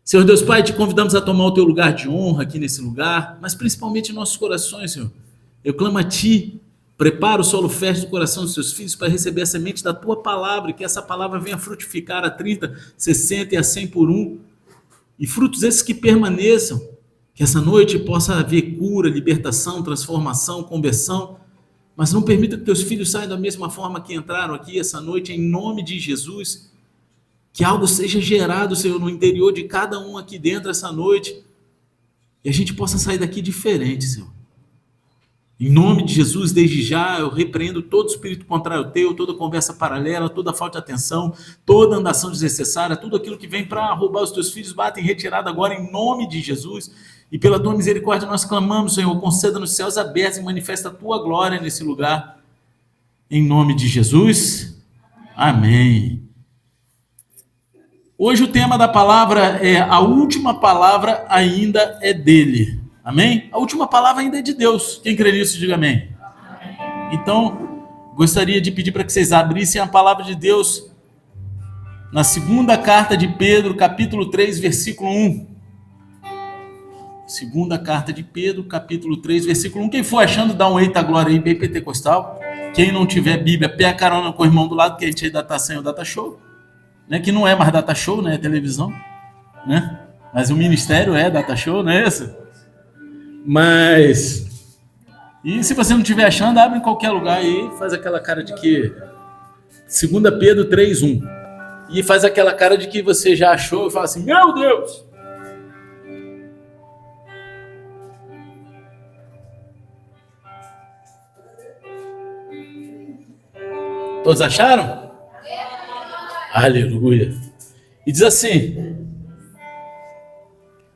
Senhor Deus Pai, te convidamos a tomar o teu lugar de honra aqui nesse lugar, mas principalmente em nossos corações, Senhor. Eu clamo a Ti, prepara o solo fértil do coração dos seus filhos para receber a semente da Tua palavra e que essa palavra venha frutificar a 30, 60 e a 100 por um. E frutos esses que permaneçam, que essa noite possa haver cura, libertação, transformação, conversão, mas não permita que teus filhos saiam da mesma forma que entraram aqui essa noite, em nome de Jesus. Que algo seja gerado, Senhor, no interior de cada um aqui dentro essa noite, e a gente possa sair daqui diferente, Senhor. Em nome de Jesus, desde já, eu repreendo todo espírito contrário ao teu, toda conversa paralela, toda falta de atenção, toda andação desnecessária, tudo aquilo que vem para roubar os teus filhos, bate em retirada agora, em nome de Jesus. E pela tua misericórdia nós clamamos, Senhor, conceda nos céus abertos e manifesta a tua glória nesse lugar. Em nome de Jesus, amém. Hoje o tema da palavra é a última palavra ainda é dele. Amém? A última palavra ainda é de Deus. Quem crê nisso, diga amém. Então, gostaria de pedir para que vocês abrissem a palavra de Deus na segunda carta de Pedro, capítulo 3, versículo 1. Segunda carta de Pedro, capítulo 3, versículo 1. Quem for achando, dá um eita glória aí, bem pentecostal. Quem não tiver Bíblia, pega a carona com o irmão do lado, que a gente ainda está sem o data show. Né? Que não é mais data show, né? É televisão. Né? Mas o ministério é data show, não é isso? Mas... E se você não estiver achando, abre em qualquer lugar aí, faz aquela cara de que... 2 Pedro 3, 1. E faz aquela cara de que você já achou e fala assim, meu Deus! Todos acharam? Aleluia. E diz assim,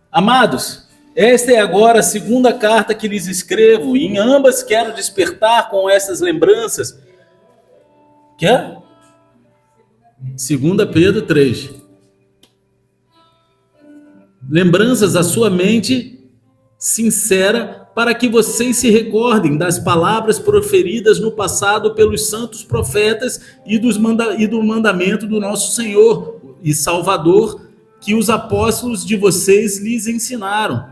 amados, esta é agora a segunda carta que lhes escrevo, e em ambas quero despertar com essas lembranças. Quer? 2 Pedro 3. Lembranças à sua mente sincera, para que vocês se recordem das palavras proferidas no passado pelos santos profetas e do mandamento do nosso Senhor e Salvador, que os apóstolos de vocês lhes ensinaram.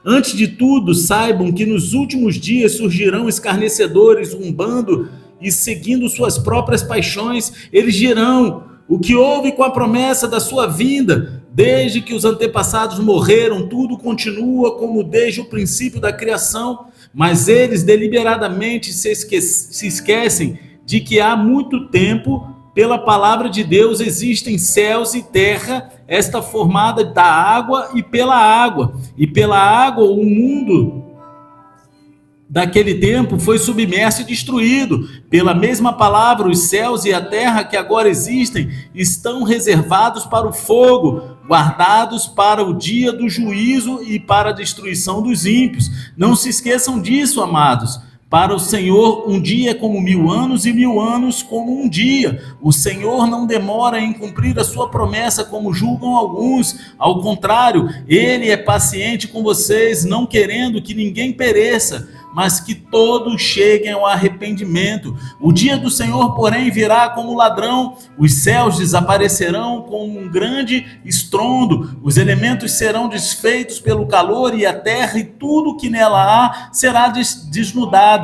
Antes de tudo, saibam que nos últimos dias surgirão escarnecedores, zombando e seguindo suas próprias paixões. Eles dirão, o que houve com a promessa da sua vinda? Desde que os antepassados morreram, tudo continua como desde o princípio da criação, mas eles deliberadamente se esquecem de que há muito tempo, pela palavra de Deus, existem céus e terra, esta formada da água, e pela água o mundo daquele tempo foi submerso e destruído. Pela mesma palavra, os céus e a terra que agora existem estão reservados para o fogo, guardados para o dia do juízo e para a destruição dos ímpios. Não se esqueçam disso, amados. Para o Senhor, um dia é como 1000 anos e 1000 anos como um dia. O Senhor não demora em cumprir a sua promessa, como julgam alguns. Ao contrário, Ele é paciente com vocês, não querendo que ninguém pereça, mas que todos cheguem ao arrependimento. O dia do Senhor, porém, virá como ladrão. Os céus desaparecerão com um grande estrondo. Os elementos serão desfeitos pelo calor e a terra e tudo que nela há será desnudada.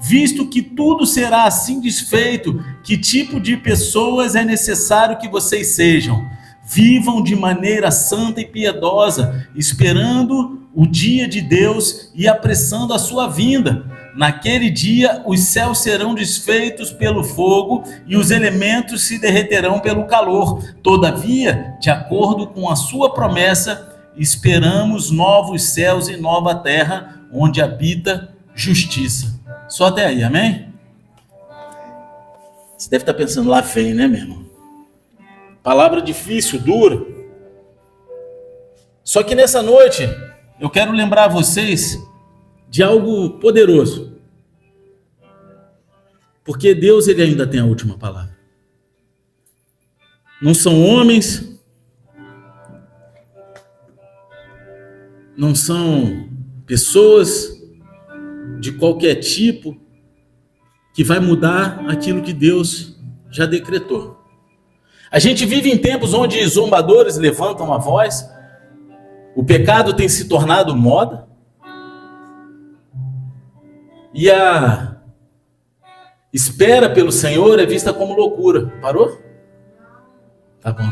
Visto que tudo será assim desfeito, que tipo de pessoas é necessário que vocês sejam? Vivam de maneira santa e piedosa, esperando o dia de Deus e apressando a sua vinda. Naquele dia, os céus serão desfeitos pelo fogo e os elementos se derreterão pelo calor. Todavia, de acordo com a sua promessa, esperamos novos céus e nova terra, onde habita justiça. Só até aí, amém? Você deve estar pensando, lá vem, né, meu irmão? Palavra difícil, dura. Só que nessa noite, eu quero lembrar vocês de algo poderoso. Porque Deus, Ele ainda tem a última palavra. Não são homens, não são pessoas de qualquer tipo que vai mudar aquilo que Deus já decretou. A gente vive em tempos onde zombadores levantam a voz, O pecado tem se tornado moda. E a espera pelo Senhor é vista como loucura. Parou? Tá bom.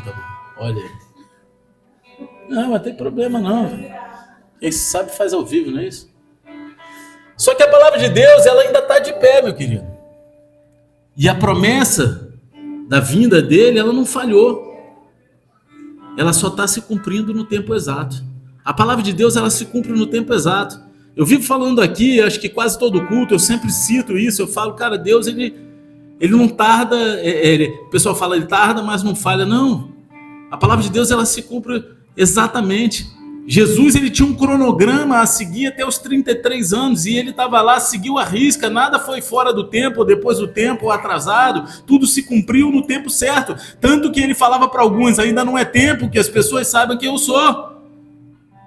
Olha aí. Não, mas tem problema não. Quem sabe faz ao vivo, não é isso? Só que a palavra de Deus, ela ainda está de pé, meu querido. E a promessa da vinda dele, ela não falhou. Ela só está se cumprindo no tempo exato. A palavra de Deus, ela se cumpre no tempo exato. Eu vivo falando aqui, acho que quase todo culto, eu sempre cito isso, eu falo, cara, Deus, ele não tarda, o pessoal fala, ele tarda, mas não falha. Não, a palavra de Deus, ela se cumpre exatamente. Jesus, ele tinha um cronograma a seguir até os 33 anos, e ele estava lá, seguiu a risca, nada foi fora do tempo, ou depois do tempo, ou atrasado, tudo se cumpriu no tempo certo, tanto que ele falava para alguns, ainda não é tempo que as pessoas saibam quem eu sou,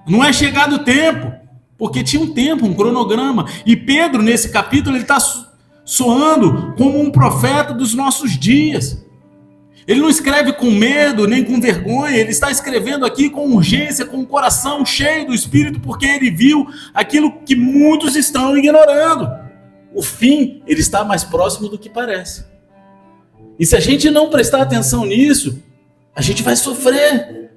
não é chegado o tempo, porque tinha um tempo, um cronograma, e Pedro, nesse capítulo, ele está soando como um profeta dos nossos dias. Ele não escreve com medo, nem com vergonha, ele está escrevendo aqui com urgência, com o coração cheio do Espírito, porque ele viu aquilo que muitos estão ignorando. O fim, ele está mais próximo do que parece. E se a gente não prestar atenção nisso, a gente vai sofrer.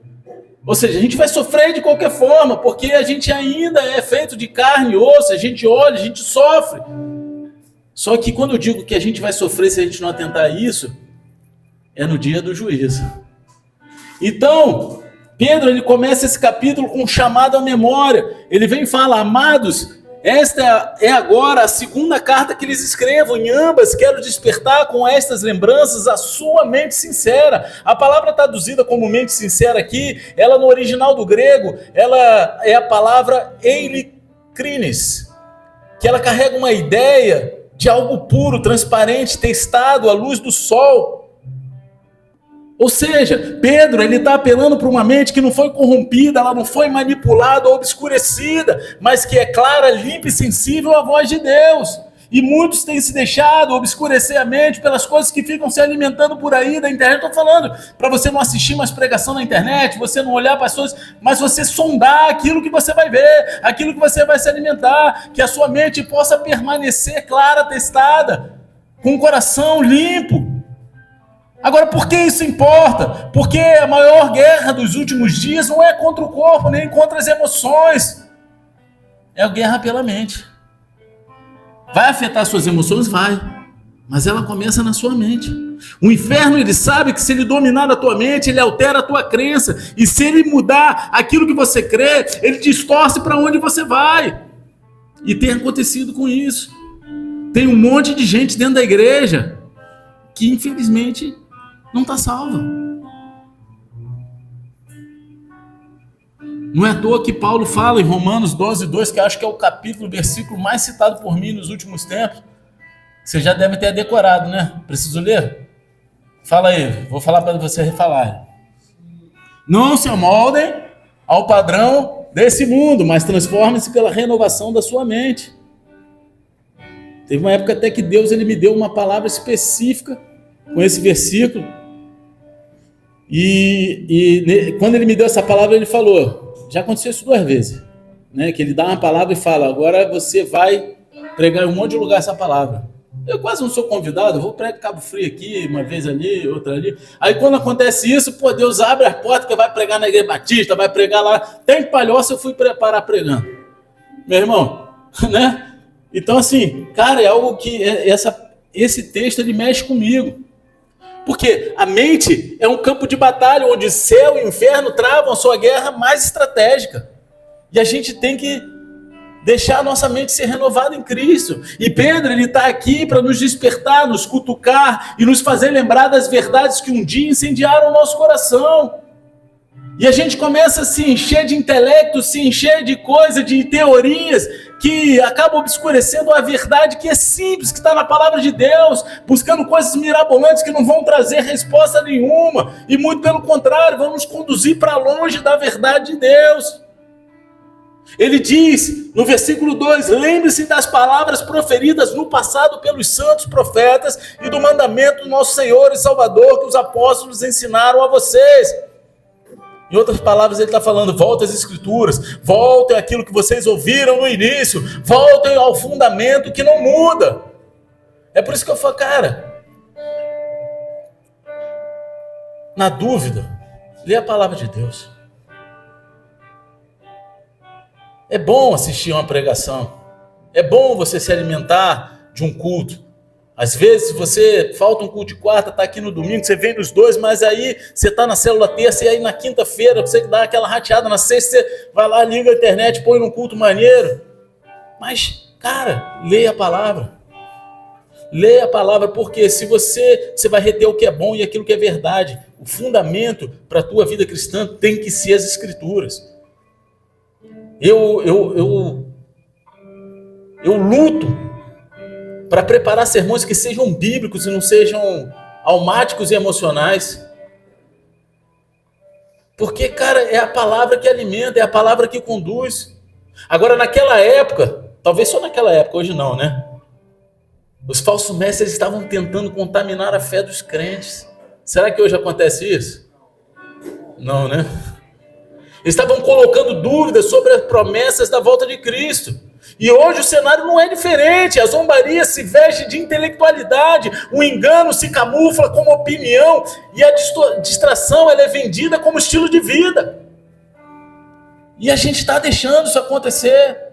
Ou seja, a gente vai sofrer de qualquer forma, porque a gente ainda é feito de carne e osso, a gente olha, a gente sofre. Só que quando eu digo que a gente vai sofrer se a gente não atentar a isso, é no dia do juízo. Então, Pedro, ele começa esse capítulo com um chamado à memória. Ele vem e fala, amados, esta é agora a segunda carta que lhes escrevo. Em ambas quero despertar com estas lembranças a sua mente sincera. A palavra traduzida como mente sincera aqui, ela no original do grego, ela é a palavra eilikrines, que ela carrega uma ideia de algo puro, transparente, testado à luz do sol. Ou seja, Pedro, ele está apelando para uma mente que não foi corrompida, ela não foi manipulada ou obscurecida, mas que é clara, limpa e sensível à voz de Deus. E muitos têm se deixado obscurecer a mente pelas coisas que ficam se alimentando por aí da internet. Estou falando para você não assistir mais pregação na internet, você não olhar para as coisas, mas você sondar aquilo que você vai ver, aquilo que você vai se alimentar, que a sua mente possa permanecer clara, testada, com o coração limpo. Agora, por que isso importa? Porque a maior guerra dos últimos dias não é contra o corpo, nem contra as emoções. É a guerra pela mente. Vai afetar suas emoções? Vai. Mas ela começa na sua mente. O inferno, ele sabe que se ele dominar a tua mente, ele altera a tua crença. E se ele mudar aquilo que você crê, ele distorce para onde você vai. E tem acontecido com isso. Tem um monte de gente dentro da igreja que, infelizmente, não está salva. Não é à toa que Paulo fala em Romanos 12:2, que acho que é o capítulo, versículo mais citado por mim nos últimos tempos. Você já deve ter decorado, né? Preciso ler? Fala aí, vou falar para você refalar. Não se amoldem ao padrão desse mundo, mas transformem-se pela renovação da sua mente. Teve uma época até que Deus, ele me deu uma palavra específica com esse versículo. E quando ele me deu essa palavra, ele falou, já aconteceu isso 2 vezes, né? Que ele dá uma palavra e fala, agora você vai pregar em um monte de lugar essa palavra. Eu quase não sou convidado, eu vou pregar Cabo Frio aqui, uma vez ali, outra ali. Aí quando acontece isso, pô, Deus abre as portas que vai pregar na Igreja Batista, vai pregar lá. Até em Palhoça eu fui preparar pregando. Meu irmão, né? Então assim, cara, é algo que esse texto, ele mexe comigo. Porque a mente é um campo de batalha onde céu e inferno travam a sua guerra mais estratégica. E a gente tem que deixar a nossa mente ser renovada em Cristo. E Pedro, ele está aqui para nos despertar, nos cutucar e nos fazer lembrar das verdades que um dia incendiaram o nosso coração. E a gente começa a se encher de intelecto, se encher de coisa, de teorias, que acabam obscurecendo a verdade que é simples, que está na palavra de Deus, buscando coisas mirabolantes que não vão trazer resposta nenhuma, e muito pelo contrário, vão nos conduzir para longe da verdade de Deus. Ele diz, no versículo 2, lembre-se das palavras proferidas no passado pelos santos profetas e do mandamento do nosso Senhor e Salvador que os apóstolos ensinaram a vocês. Em outras palavras, ele está falando, voltem às Escrituras, voltem àquilo que vocês ouviram no início, voltem ao fundamento que não muda. É por isso que eu falo, cara, na dúvida, lê a palavra de Deus. É bom assistir uma pregação, é bom você se alimentar de um culto. Às vezes você falta um culto de quarta, está aqui no domingo, você vem nos dois, mas aí você está na célula terça e aí na quinta-feira você dá aquela rateada, na sexta você vai lá, liga a internet, põe num culto maneiro. Mas, cara, leia a palavra. Leia a palavra, porque se você vai reter o que é bom e aquilo que é verdade. O fundamento para a tua vida cristã tem que ser as Escrituras. Eu luto para preparar sermões que sejam bíblicos e não sejam almáticos e emocionais. Porque, cara, é a palavra que alimenta, é a palavra que conduz. Agora, naquela época, talvez só naquela época, hoje não, né? Os falsos mestres estavam tentando contaminar a fé dos crentes. Será que hoje acontece isso? Não, né? Eles estavam colocando dúvidas sobre as promessas da volta de Cristo. E hoje o cenário não é diferente. A zombaria se veste de intelectualidade, o engano se camufla como opinião e a distração ela é vendida como estilo de vida. E a gente está deixando isso acontecer.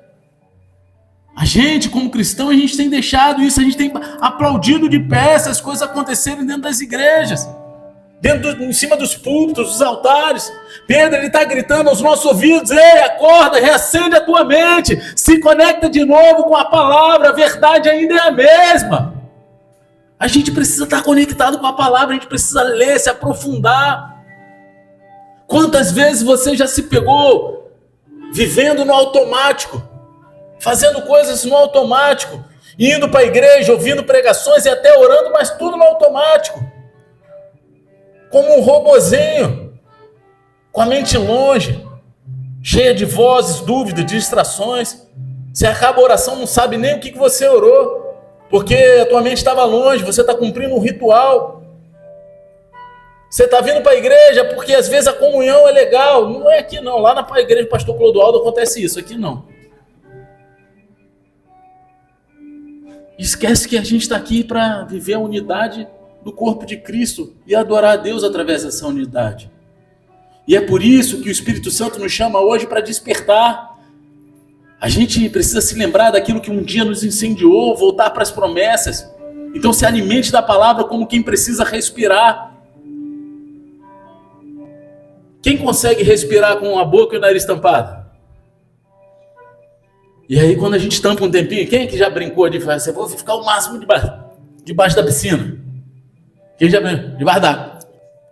A gente, como cristão, a gente tem deixado isso, a gente tem aplaudido de pé essas coisas acontecerem dentro das igrejas, em cima dos púlpitos, dos altares. Pedro, ele está gritando aos nossos ouvidos, ei, acorda, reacende a tua mente, se conecta de novo com a palavra, a verdade ainda é a mesma. A gente precisa estar conectado com a palavra, a gente precisa ler, se aprofundar. Quantas vezes você já se pegou vivendo no automático, fazendo coisas no automático, indo para a igreja, ouvindo pregações e até orando, mas tudo no automático, como um robozinho, com a mente longe, cheia de vozes, dúvidas, distrações. Você acaba a oração, não sabe nem o que você orou, porque a tua mente estava longe, você está cumprindo um ritual. Você está vindo para a igreja porque às vezes a comunhão é legal. Não é aqui não, lá na igreja do pastor Clodoaldo acontece isso, aqui não. Esquece que a gente está aqui para viver a unidade do corpo de Cristo e adorar a Deus através dessa unidade. E é por isso que o Espírito Santo nos chama hoje para despertar. A gente precisa se lembrar daquilo que um dia nos incendiou, voltar para as promessas. Então se alimente da palavra como quem precisa respirar. Quem consegue respirar com a boca e o nariz tampado? E aí quando a gente tampa um tempinho, quem é que já brincou de fazer? Vou ficar o máximo debaixo da piscina. Quem já brincou? Debaixo d'água.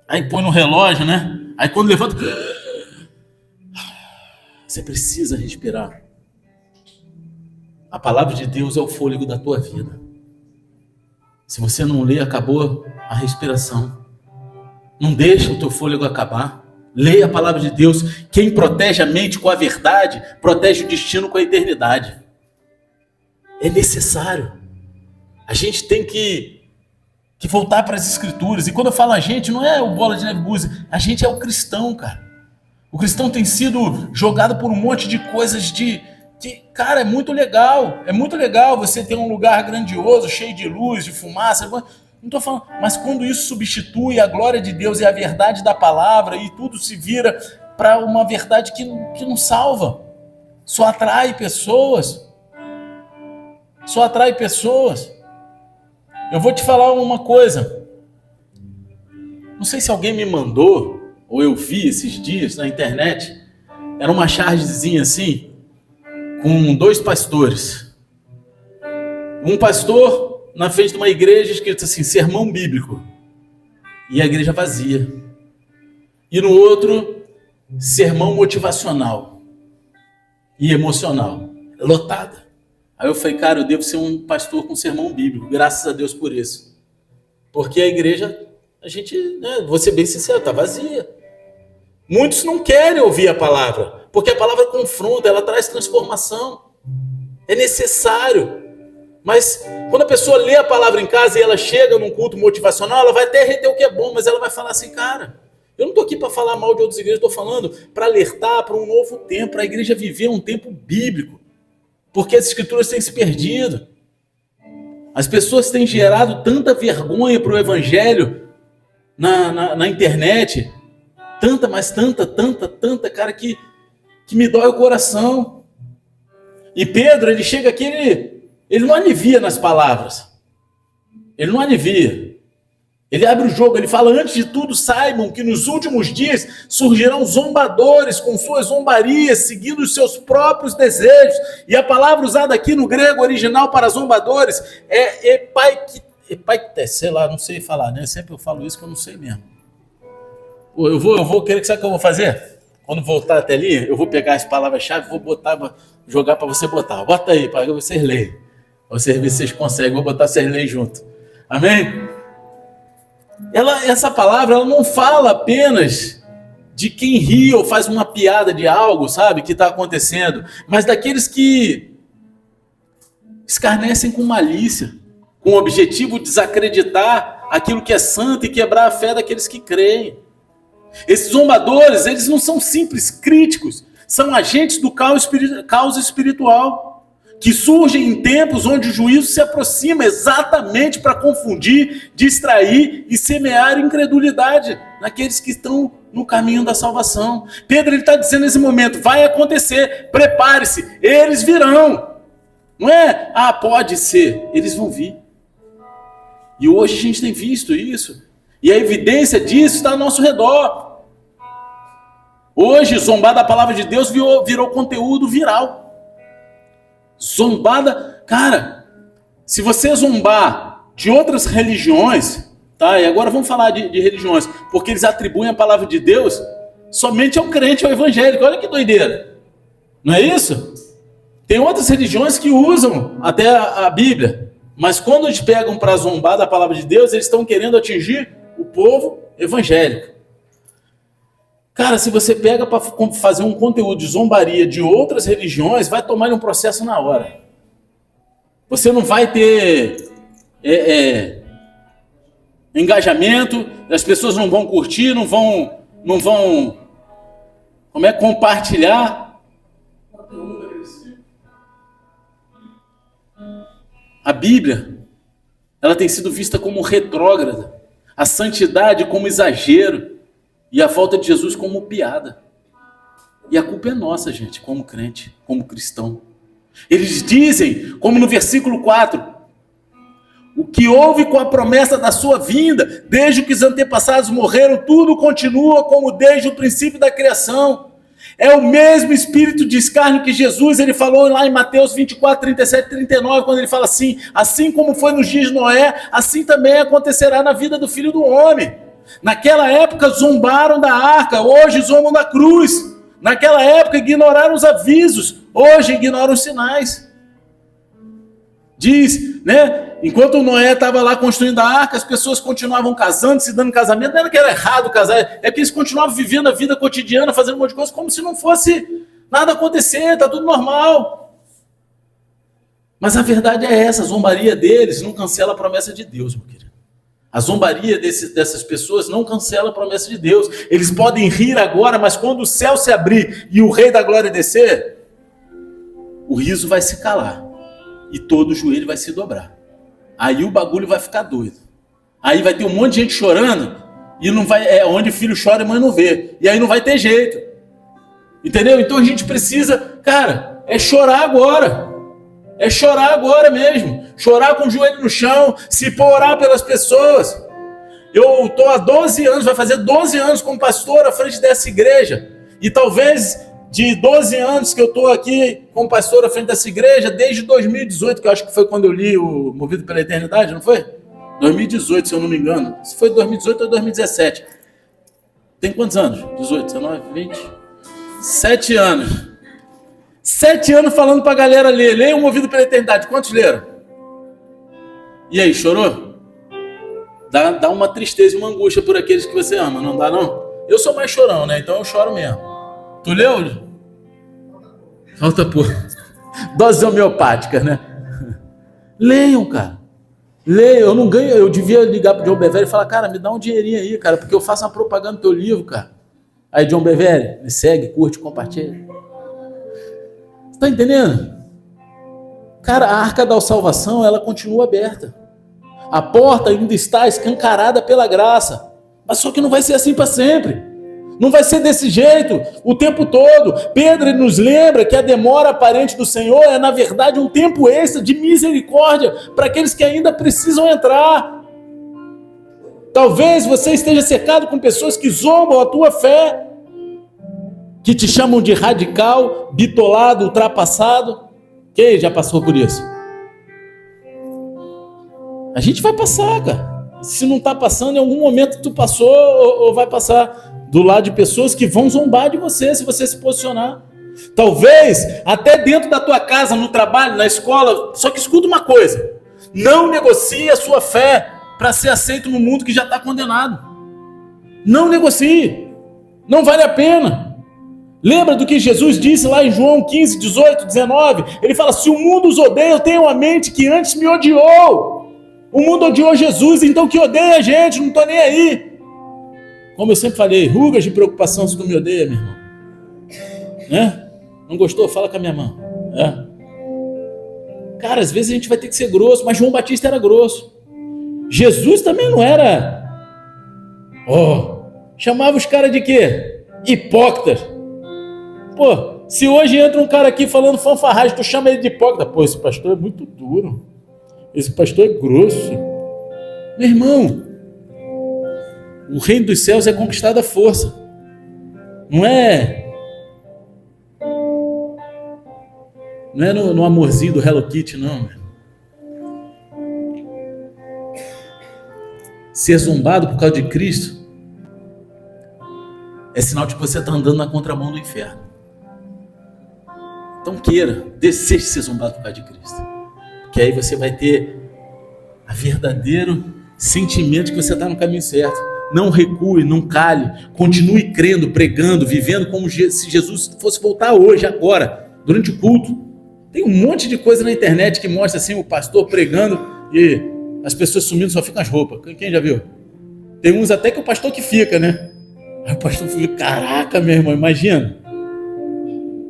Aí põe no relógio, né? Aí quando levanta, você precisa respirar. A palavra de Deus é o fôlego da tua vida. Se você não lê, acabou a respiração. Não deixa o teu fôlego acabar. Leia a palavra de Deus. Quem protege a mente com a verdade, protege o destino com a eternidade. É necessário. A gente tem que voltar para as Escrituras. E quando eu falo a gente, não é o Bola de Neve Búzia. A gente é o cristão, cara. O cristão tem sido jogado por um monte de coisas cara, é muito legal. É muito legal você ter um lugar grandioso, cheio de luz, de fumaça. Não estou falando, mas quando isso substitui a glória de Deus e a verdade da palavra e tudo se vira para uma verdade que não salva, só atrai pessoas. Só atrai pessoas. Eu vou te falar uma coisa. Não sei se alguém me mandou, ou eu vi esses dias na internet. Era uma chargezinha assim, com 2 pastores. Um pastor na frente de uma igreja escrito assim, sermão bíblico. E a igreja vazia. E no outro, sermão motivacional e emocional. Lotada. Aí eu falei, cara, eu devo ser um pastor com sermão bíblico. Graças a Deus por isso. Porque a igreja, a gente, vou ser bem sincero, está vazia. Muitos não querem ouvir a palavra. Porque a palavra confronta, ela traz transformação. É necessário. Mas quando a pessoa lê a palavra em casa e ela chega num culto motivacional, ela vai até reter o que é bom, mas ela vai falar assim, cara, Eu não estou aqui para falar mal de outras igrejas, estou falando para alertar para um novo tempo, para a igreja viver um tempo bíblico. Porque as escrituras têm se perdido. As pessoas têm gerado tanta vergonha para o evangelho na internet. Tanta, mas tanta, cara, que me dói o coração. E Pedro, ele chega aqui, ele não alivia nas palavras. Ele não alivia. Ele abre o jogo, ele fala: antes de tudo, saibam que nos últimos dias surgirão zombadores com suas zombarias, seguindo os seus próprios desejos. E a palavra usada aqui no grego original para zombadores é epaiktes, sei lá, não sei falar, né? Sempre eu falo isso que eu não sei mesmo. Eu vou querer que sabe o que eu vou fazer? Quando voltar a telinha, eu vou pegar as palavras-chave, vou jogar para você botar. Bota aí, para vocês lerem. Vocês ver se vocês conseguem, vou botar vocês lerem junto. Amém? Essa palavra, ela não fala apenas de quem ri ou faz uma piada de algo, sabe, que está acontecendo, mas daqueles que escarnecem com malícia, com o objetivo de desacreditar aquilo que é santo e quebrar a fé daqueles que creem. Esses zombadores, eles não são simples críticos, são agentes do caos espiritual, que surgem em tempos onde o juízo se aproxima exatamente para confundir, distrair e semear incredulidade naqueles que estão no caminho da salvação. Pedro está dizendo nesse momento: vai acontecer, prepare-se, eles virão. Não é, pode ser, eles vão vir. E hoje a gente tem visto isso. E a evidência disso está ao nosso redor. Hoje, zombar da palavra de Deus virou conteúdo viral. Zombada, cara, se você zombar de outras religiões, tá? E agora vamos falar de religiões, porque eles atribuem a palavra de Deus somente ao crente, ao evangélico. Olha que doideira, não é isso? Tem outras religiões que usam até a Bíblia, mas quando eles pegam para zombar da palavra de Deus, eles estão querendo atingir o povo evangélico. Cara, se você pega para fazer um conteúdo de zombaria de outras religiões, vai tomar um processo na hora. Você não vai ter engajamento, as pessoas não vão curtir, não vão compartilhar. A Bíblia, ela tem sido vista como retrógrada, a santidade como exagero, e a volta de Jesus como piada. E a culpa é nossa, gente, como crente, como cristão. Eles dizem, como no versículo 4, o que houve com a promessa da sua vinda, desde que os antepassados morreram, tudo continua como desde o princípio da criação. É o mesmo espírito de escárnio que Jesus, ele falou lá em Mateus 24, 37, 39, quando ele fala assim como foi nos dias de Noé, assim também acontecerá na vida do Filho do Homem. Naquela época zombaram da arca, hoje zombam da cruz. Naquela época ignoraram os avisos, hoje ignoram os sinais. Diz, né? Enquanto Noé estava lá construindo a arca, as pessoas continuavam casando, se dando casamento. Não era que era errado casar, é que eles continuavam vivendo a vida cotidiana, fazendo um monte de coisa, como se não fosse nada acontecer, está tudo normal. Mas a verdade é essa, a zombaria deles não cancela a promessa de Deus, meu querido. A zombaria dessas pessoas não cancela a promessa de Deus. Eles podem rir agora, mas quando o céu se abrir e o Rei da Glória descer, o riso vai se calar e todo o joelho vai se dobrar. Aí o bagulho vai ficar doido. Aí vai ter um monte de gente chorando e não vai, onde filho chora e mãe não vê. E aí não vai ter jeito. Entendeu? Então a gente precisa, cara, chorar agora. É chorar agora mesmo. Chorar com o joelho no chão, se pôr orar pelas pessoas. Eu estou há 12 anos, vai fazer 12 anos como pastor à frente dessa igreja. E talvez de 12 anos que eu estou aqui como pastor à frente dessa igreja, desde 2018, que eu acho que foi quando eu li o Movido pela Eternidade, não foi? 2018, se eu não me engano. Se foi 2018 ou 2017. Tem quantos anos? 18, 19, 20? 7 anos. 7 anos falando pra galera ler. Leiam o Movido pela Eternidade. Quantos leram? E aí, chorou? Dá uma tristeza e uma angústia por aqueles que você ama, não dá não? Eu sou mais chorão, né? Então eu choro mesmo. Tu leu? Falta por doses homeopáticas, né? Leiam, cara. Leia, eu não ganho, eu devia ligar pro John Bevere e falar, cara, me dá um dinheirinho aí, cara, porque eu faço uma propaganda do teu livro, cara. Aí, John Bevere, me segue, curte, compartilha. Você tá entendendo? Cara, a arca da salvação, ela continua aberta. A porta ainda está escancarada pela graça. Mas só que não vai ser assim para sempre. Não vai ser desse jeito o tempo todo. Pedro nos lembra que a demora aparente do Senhor é, na verdade, um tempo extra de misericórdia para aqueles que ainda precisam entrar. Talvez você esteja cercado com pessoas que zombam a tua fé, que te chamam de radical, bitolado, ultrapassado. Quem já passou por isso? A gente vai passar, cara. Se não está passando, em algum momento tu passou ou vai passar do lado de pessoas que vão zombar de você se você se posicionar. Talvez até dentro da tua casa, no trabalho, na escola. Só que escuta uma coisa: não negocie a sua fé para ser aceito no mundo que já está condenado. Não negocie. Não vale a pena. Lembra do que Jesus disse lá em João 15, 18, 19? Ele fala: se o mundo os odeia, eu tenho a mente que antes me odiou. O mundo odiou Jesus, então que odeia a gente, não estou nem aí. Como eu sempre falei, rugas de preocupação se tu me odeia, meu irmão. Né? Não gostou? Fala com a minha mão. Cara, às vezes a gente vai ter que ser grosso, mas João Batista era grosso. Jesus também não era. Chamava os caras de quê? Hipócritas. Pô, se hoje entra um cara aqui falando fanfarragem, tu chama ele de hipócrita. Pô, esse pastor é muito duro. Esse pastor é grosso. Meu irmão, o reino dos céus é conquistado à força. Não é no amorzinho do Hello Kitty, não. Ser zombado por causa de Cristo é sinal de que você está andando na contramão do inferno. Então deseje ser zombado por causa de Cristo. Que aí você vai ter o verdadeiro sentimento que você está no caminho certo. Não recue, não cale, continue crendo, pregando, vivendo como se Jesus fosse voltar hoje, agora, durante o culto. Tem um monte de coisa na internet que mostra assim o pastor pregando e as pessoas sumindo, só ficam as roupas. Quem já viu? Tem uns até que o pastor que fica, né? Aí o pastor fica, caraca, meu irmão, imagina.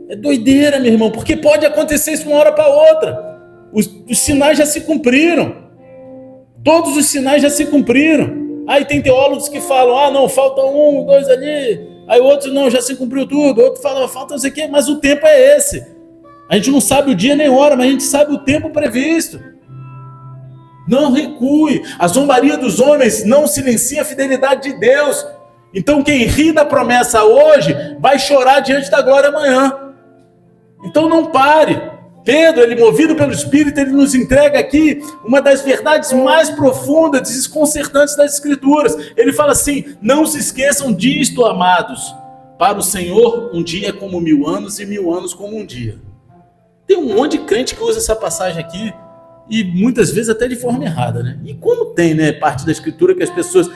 É doideira, meu irmão, porque pode acontecer isso de uma hora para outra. Os sinais já se cumpriram. Todos os sinais já se cumpriram. Aí tem teólogos que falam, não, falta 1, 2 ali. Aí outros, não, já se cumpriu tudo. Outro fala, falta não sei o quê, mas o tempo é esse. A gente não sabe o dia nem hora, mas a gente sabe o tempo previsto. Não recue. A zombaria dos homens não silencia a fidelidade de Deus. Então quem ri da promessa hoje vai chorar diante da glória amanhã. Então não pare. Pedro, ele movido pelo Espírito, ele nos entrega aqui uma das verdades mais profundas, desconcertantes das Escrituras. Ele fala assim: não se esqueçam disto, amados. Para o Senhor, um dia é como 1000 anos e 1000 anos como um dia. Tem um monte de crente que usa essa passagem aqui e muitas vezes até de forma errada, né? E como tem, né, parte da Escritura que as pessoas...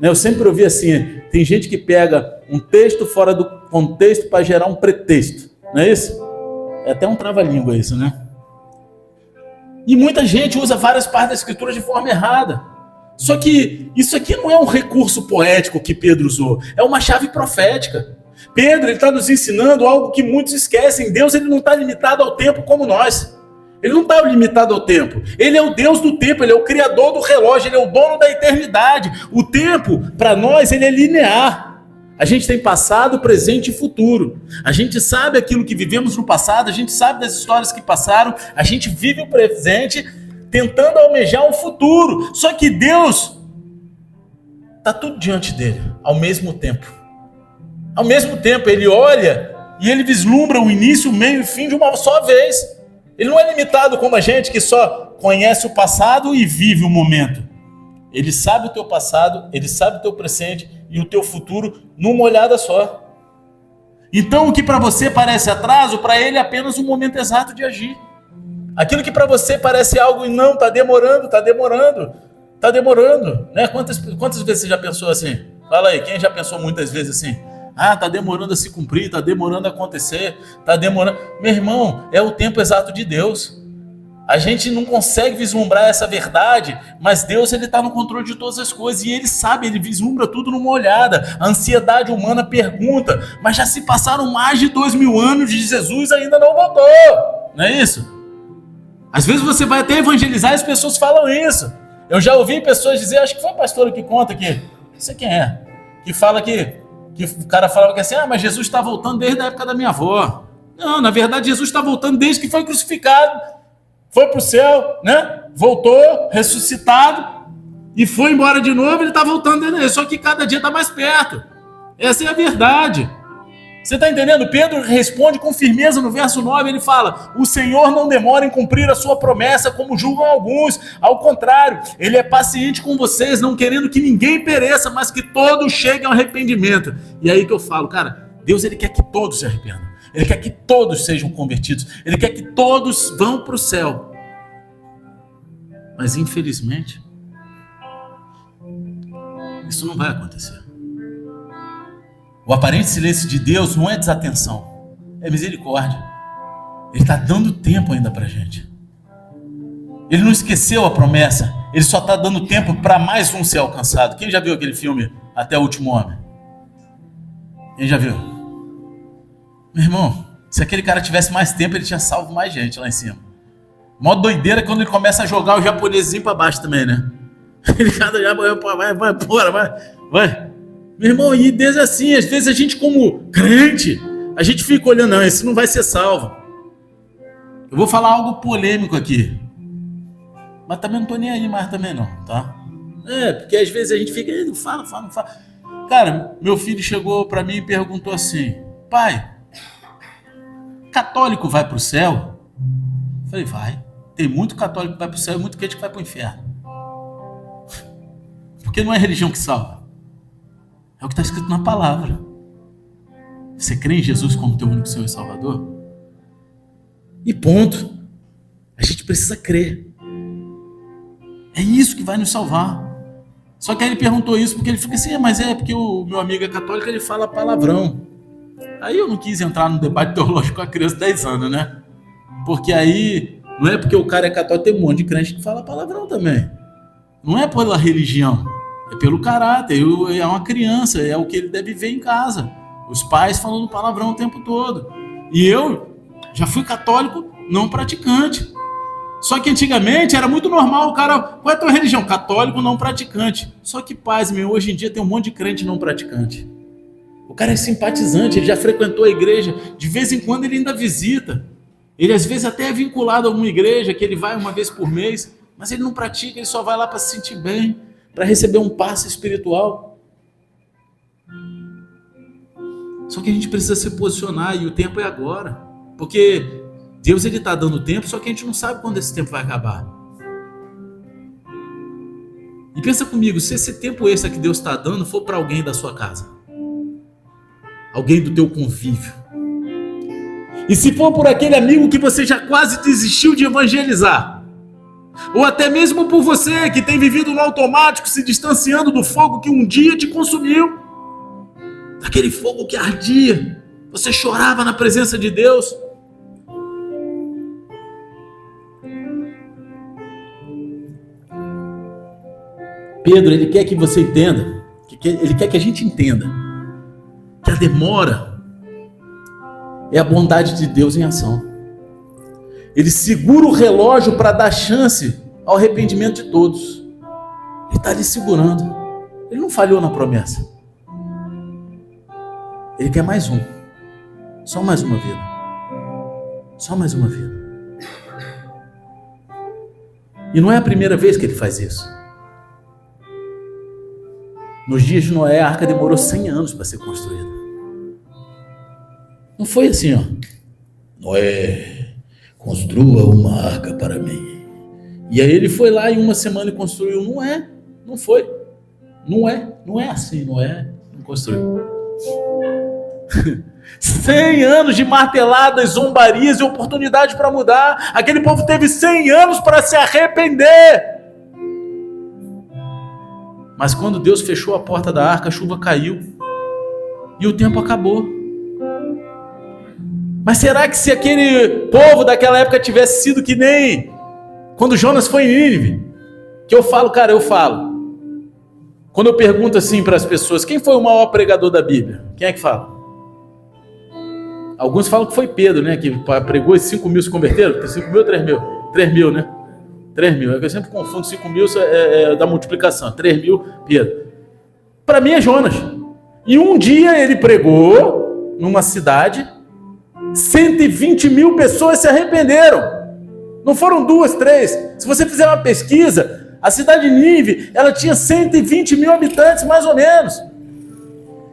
Né, eu sempre ouvi assim, tem gente que pega um texto fora do contexto para gerar um pretexto, não é isso? É até um trava-língua isso, né? E muita gente usa várias partes da Escritura de forma errada. Só que isso aqui não é um recurso poético que Pedro usou, é uma chave profética. Pedro está nos ensinando algo que muitos esquecem. Deus, ele não está limitado ao tempo como nós. Ele não está limitado ao tempo. Ele é o Deus do tempo, ele é o criador do relógio, ele é o dono da eternidade. O tempo, para nós, ele é linear. A gente tem passado, presente e futuro. A gente sabe aquilo que vivemos no passado, a gente sabe das histórias que passaram, a gente vive o presente tentando almejar um futuro. Só que Deus está tudo diante dele, ao mesmo tempo. Ao mesmo tempo, ele olha e ele vislumbra o início, o meio e o fim de uma só vez. Ele não é limitado como a gente que só conhece o passado e vive o momento. Ele sabe o teu passado, ele sabe o teu presente e o teu futuro numa olhada só. Então o que para você parece atraso, para ele é apenas um momento exato de agir. Aquilo que para você parece algo e não, está demorando. Né? Quantas vezes você já pensou assim? Fala aí, quem já pensou muitas vezes assim? Está demorando a se cumprir, está demorando a acontecer, está demorando... Meu irmão, é o tempo exato de Deus. A gente não consegue vislumbrar essa verdade, mas Deus, ele está no controle de todas as coisas e ele sabe, ele vislumbra tudo numa olhada. A ansiedade humana pergunta, mas já se passaram mais de 2000 anos de Jesus, ainda não voltou, não é isso? Às vezes você vai até evangelizar e as pessoas falam isso. Eu já ouvi pessoas dizer, acho que foi a pastora que conta aqui, não sei quem é, que fala que o cara falava que assim, mas Jesus está voltando desde a época da minha avó. Não, na verdade Jesus está voltando desde que foi crucificado. Foi para o céu, né? Voltou, ressuscitado, e foi embora de novo, ele está voltando, só que cada dia está mais perto. Essa é a verdade. Você está entendendo? Pedro responde com firmeza no verso 9, ele fala, o Senhor não demora em cumprir a sua promessa, como julgam alguns. Ao contrário, ele é paciente com vocês, não querendo que ninguém pereça, mas que todos cheguem ao arrependimento. E aí que eu falo, cara, Deus, ele quer que todos se arrependam. Ele quer que todos sejam convertidos. Ele quer que todos vão para o céu. Mas, infelizmente, isso não vai acontecer. O aparente silêncio de Deus não é desatenção, é misericórdia. Ele está dando tempo ainda para a gente. Ele não esqueceu a promessa. Ele só está dando tempo para mais um ser alcançado. Quem já viu aquele filme Até o Último Homem? Quem já viu? Meu irmão, se aquele cara tivesse mais tempo, ele tinha salvo mais gente lá em cima. Mó doideira quando ele começa a jogar o japonesinho para baixo também, né? Ele cada já vai. Meu irmão, e Deus é assim, às vezes a gente como crente, a gente fica olhando, não, esse não vai ser salvo. Eu vou falar algo polêmico aqui, mas também não tô nem aí mais também não, tá? Porque às vezes a gente fica, não fala. Cara, meu filho chegou para mim e perguntou assim, pai, católico vai pro céu? Eu falei, vai. Tem muito católico que vai pro céu e muito crente que vai pro inferno. Porque não é a religião que salva. É o que está escrito na palavra. Você crê em Jesus como teu único Senhor e Salvador? E ponto. A gente precisa crer. É isso que vai nos salvar. Só que aí ele perguntou isso porque ele fica assim, mas é porque o meu amigo é católico, ele fala palavrão. Aí eu não quis entrar no debate teológico com a criança de 10 anos, né? Porque aí, não é porque o cara é católico, tem um monte de crente que fala palavrão também. Não é pela religião. É pelo caráter, é uma criança, é o que ele deve ver em casa. Os pais falando palavrão o tempo todo. E eu já fui católico não praticante. Só que antigamente era muito normal o cara, qual é a tua religião? Católico não praticante. Só que, paz, hoje em dia tem um monte de crente não praticante. O cara é simpatizante, ele já frequentou a igreja, de vez em quando ele ainda visita. Ele às vezes até é vinculado a alguma igreja, que ele vai uma vez por mês, mas ele não pratica, ele só vai lá para se sentir bem, para receber um passe espiritual. Só que a gente precisa se posicionar e o tempo é agora. Porque Deus está dando tempo, só que a gente não sabe quando esse tempo vai acabar. E pensa comigo, se esse tempo extra que Deus está dando for para alguém da sua casa, alguém do teu convívio, e se for por aquele amigo que você já quase desistiu de evangelizar, ou até mesmo por você que tem vivido no automático, se distanciando do fogo que um dia te consumiu, daquele fogo que ardia, você chorava na presença de Deus. Pedro, ele quer que você entenda, ele quer que a gente entenda que a demora é a bondade de Deus em ação. Ele segura o relógio para dar chance ao arrependimento de todos. Ele está ali segurando. Ele não falhou na promessa. Ele quer mais um. Só mais uma vida. Só mais uma vida. E não é a primeira vez que ele faz isso. Nos dias de Noé, a arca demorou 100 anos para ser construída. Não foi assim, ó. Noé, construa uma arca para mim. E aí ele foi lá em uma semana e construiu. Não foi. Não é assim, Noé não construiu. 100 anos de marteladas, zombarias e oportunidade para mudar. Aquele povo teve 100 anos para se arrepender. Mas quando Deus fechou a porta da arca, a chuva caiu e o tempo acabou. Mas será que se aquele povo daquela época tivesse sido que nem Quando Jonas foi em Nínive, que eu falo, quando eu pergunto assim para as pessoas, quem foi o maior pregador da Bíblia? Quem é que fala? Alguns falam que foi Pedro, né? Que pregou e 5 mil se converteram. 5 mil ou 3 mil? 3 mil, né? 3 mil. Eu sempre confundo 5 mil da multiplicação. 3 mil, Pedro. Para mim é Jonas. E um dia ele pregou numa cidade, 120 mil pessoas se arrependeram. Não foram 2, 3. Se você fizer uma pesquisa, a cidade de Nínive, ela tinha 120 mil habitantes, mais ou menos.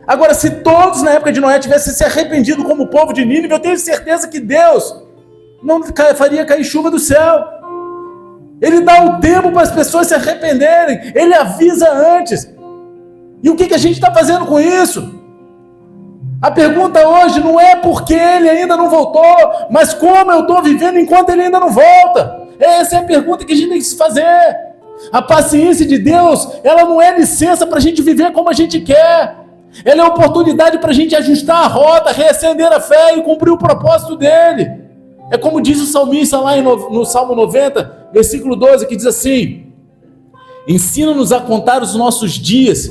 Agora, se todos na época de Noé tivessem se arrependido como o povo de Nínive, eu tenho certeza que Deus não faria cair chuva do céu. Ele dá um tempo para as pessoas se arrependerem. Ele avisa antes. E o que a gente está fazendo com isso? A pergunta hoje não é porque ele ainda não voltou, mas como eu estou vivendo enquanto ele ainda não volta. Essa é a pergunta que a gente tem que se fazer. A paciência de Deus, ela não é licença para a gente viver como a gente quer. Ela é oportunidade para a gente ajustar a rota, reacender a fé e cumprir o propósito dele. É como diz o salmista lá no Salmo 90, versículo 12, que diz assim: ensina-nos a contar os nossos dias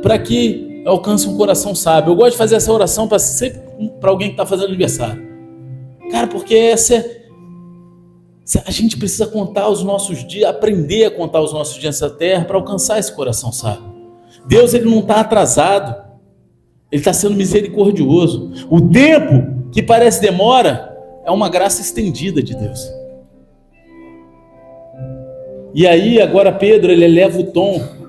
para que alcance um coração sábio. Eu gosto de fazer essa oração para alguém que está fazendo aniversário. Cara, porque a gente precisa contar os nossos dias, aprender a contar os nossos dias nessa terra para alcançar esse coração sábio. Deus, ele não está atrasado. Ele está sendo misericordioso. O tempo que parece demora é uma graça estendida de Deus. E aí, agora Pedro, ele eleva o tom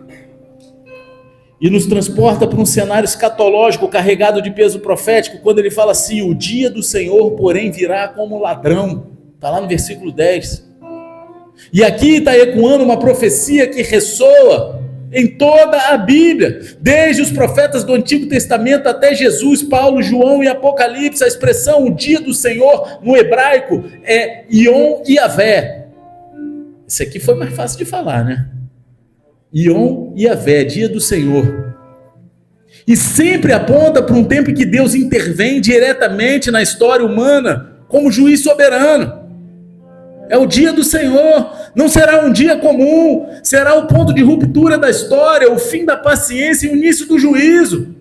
e nos transporta para um cenário escatológico carregado de peso profético, quando ele fala assim: o dia do Senhor, porém, virá como ladrão. Está lá no versículo 10. E aqui está ecoando uma profecia que ressoa em toda a Bíblia, desde os profetas do Antigo Testamento até Jesus, Paulo, João e Apocalipse. A expressão o dia do Senhor no hebraico é Yom Yavé. Isso aqui foi mais fácil de falar, né? Yom Yavé, dia do Senhor. E sempre aponta para um tempo em que Deus intervém diretamente na história humana como juiz soberano. É o dia do Senhor. Não será um dia comum, será o ponto de ruptura da história, o fim da paciência e o início do juízo.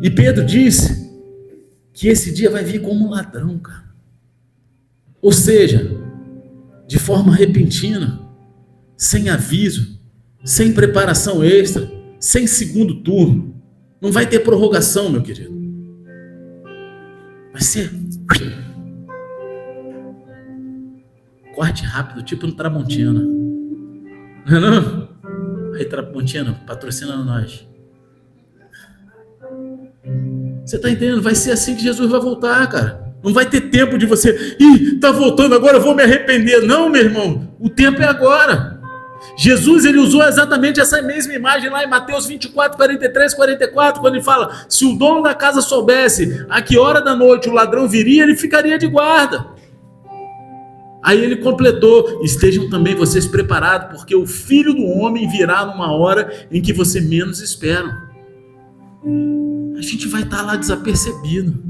E Pedro disse que esse dia vai vir como um ladrão, cara. Ou seja, de forma repentina, sem aviso, sem preparação extra, sem segundo turno. Não vai ter prorrogação, meu querido. Vai ser corte rápido, tipo no Tramontina. Não é não? Aí, Tramontina, patrocina nós. Você está entendendo? Vai ser assim que Jesus vai voltar, cara. Não vai ter tempo de você, tá voltando agora, eu vou me arrepender. Não, meu irmão, o tempo é agora. Jesus, ele usou exatamente essa mesma imagem lá em Mateus 24, 43, 44, quando ele fala: se o dono da casa soubesse a que hora da noite o ladrão viria, ele ficaria de guarda. Aí ele completou: estejam também vocês preparados, porque o Filho do Homem virá numa hora em que você menos espera. A gente vai estar lá desapercebido.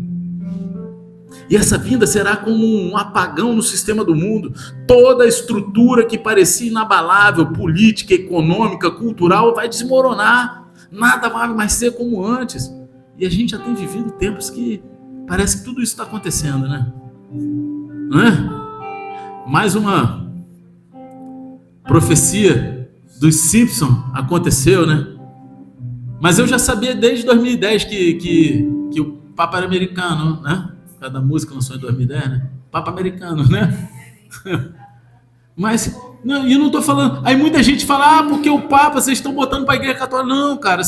E essa vinda será como um apagão no sistema do mundo. Toda a estrutura que parecia inabalável, política, econômica, cultural, vai desmoronar. Nada vai mais ser como antes. E a gente já tem vivido tempos que parece que tudo isso está acontecendo, né? Não é? Mais uma profecia dos Simpsons aconteceu, né? Mas eu já sabia desde 2010 que o Papa era americano, né? Cada música lançou em 2010, né? Papa americano, né? Mas, não, eu não estou falando... Aí muita gente fala, porque o Papa, vocês estão botando para a Igreja Católica. Não, cara,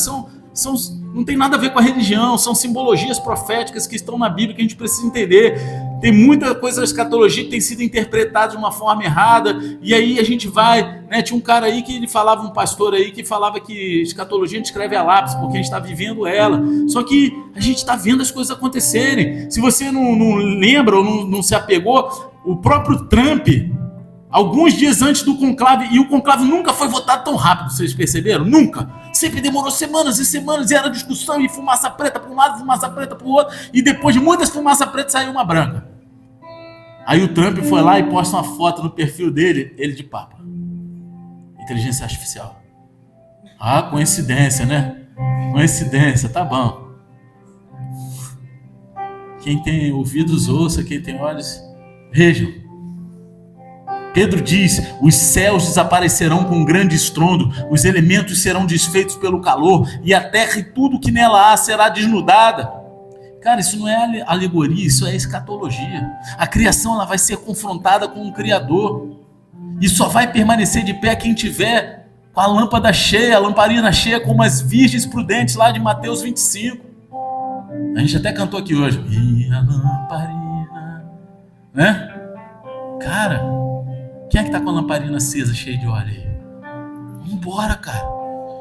não tem nada a ver com a religião, são simbologias proféticas que estão na Bíblia que a gente precisa entender. Tem muita coisa da escatologia que tem sido interpretada de uma forma errada, e aí a gente vai, né? Tinha um cara aí que ele falava, um pastor aí que falava que escatologia a gente escreve a lápis, porque a gente está vivendo ela. Só que a gente está vendo as coisas acontecerem. Se você não lembra ou não se apegou, o próprio Trump, alguns dias antes do conclave, e o conclave nunca foi votado tão rápido, vocês perceberam? Nunca. Sempre demorou semanas e semanas, e era discussão, e fumaça preta para um lado, fumaça preta para o outro, e depois de muitas fumaça preta saiu uma branca. Aí o Trump foi lá e posta uma foto no perfil dele, ele de papa. Inteligência artificial. Ah, coincidência, né? Coincidência, tá bom. Quem tem ouvidos ouça, quem tem olhos vejam. Pedro diz: os céus desaparecerão com um grande estrondo, os elementos serão desfeitos pelo calor, e a terra e tudo que nela há será desnudada. Cara, isso não é alegoria, isso é escatologia. A criação ela vai ser confrontada com o Criador. E só vai permanecer de pé quem tiver com a lâmpada cheia, a lamparina cheia, como as virgens prudentes lá de Mateus 25. A gente até cantou aqui hoje. Minha lamparina, né? Cara, quem é que tá com a lamparina acesa, cheia de óleo aí? Vambora, cara.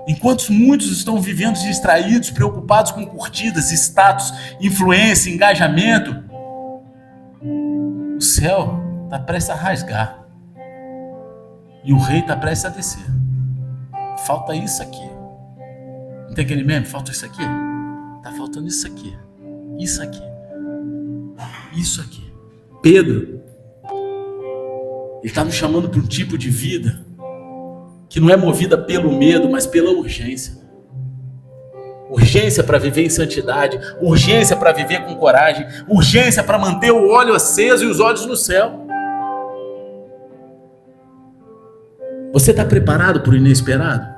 Enquanto muitos estão vivendo distraídos, preocupados com curtidas, status, influência, engajamento, o céu está prestes a rasgar. E o rei está prestes a descer. Falta isso aqui. Não tem aquele meme? Falta isso aqui? Está faltando isso aqui. Isso aqui. Isso aqui. Pedro, ele está nos chamando para um tipo de vida que não é movida pelo medo, mas pela urgência. Urgência para viver em santidade, urgência para viver com coragem, urgência para manter o olho aceso e os olhos no céu. Você está preparado para o inesperado?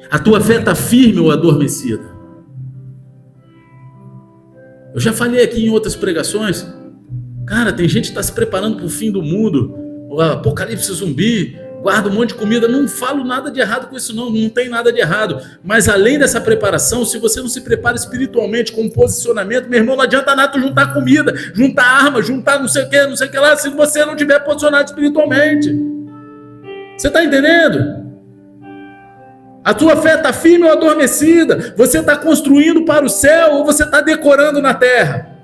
A tua fé está firme ou adormecida? Eu já falei aqui em outras pregações, cara, tem gente que está se preparando para o fim do mundo, o apocalipse zumbi, guarda um monte de comida. Não falo nada de errado com isso, não tem nada de errado. Mas além dessa preparação, se você não se prepara espiritualmente com posicionamento, meu irmão, não adianta nada tu juntar comida, juntar arma, juntar não sei o que lá, se você não tiver posicionado espiritualmente. Você está entendendo? A tua fé está firme ou adormecida? Você está construindo para o céu ou você está decorando na terra?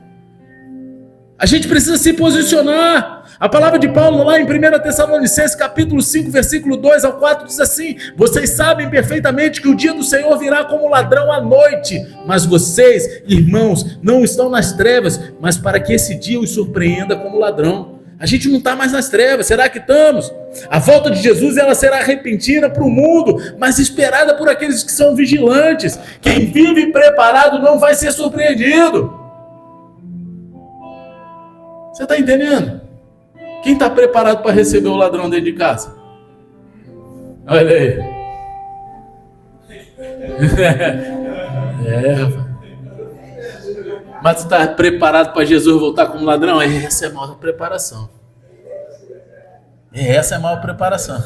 A gente precisa se posicionar. A palavra de Paulo lá em 1 Tessalonicenses capítulo 5, versículo 2 ao 4 diz assim: vocês sabem perfeitamente que o dia do Senhor virá como ladrão à noite, mas vocês, irmãos, não estão nas trevas, mas para que esse dia os surpreenda como ladrão. A gente não está mais nas trevas, será que estamos? A volta de Jesus ela será repentina para o mundo, mas esperada por aqueles que são vigilantes. Quem vive preparado não vai ser surpreendido. Você está entendendo? Quem está preparado para receber o ladrão dentro de casa? Olha aí. Mas tu está preparado para Jesus voltar como ladrão? Essa é a maior preparação. Essa é a maior preparação.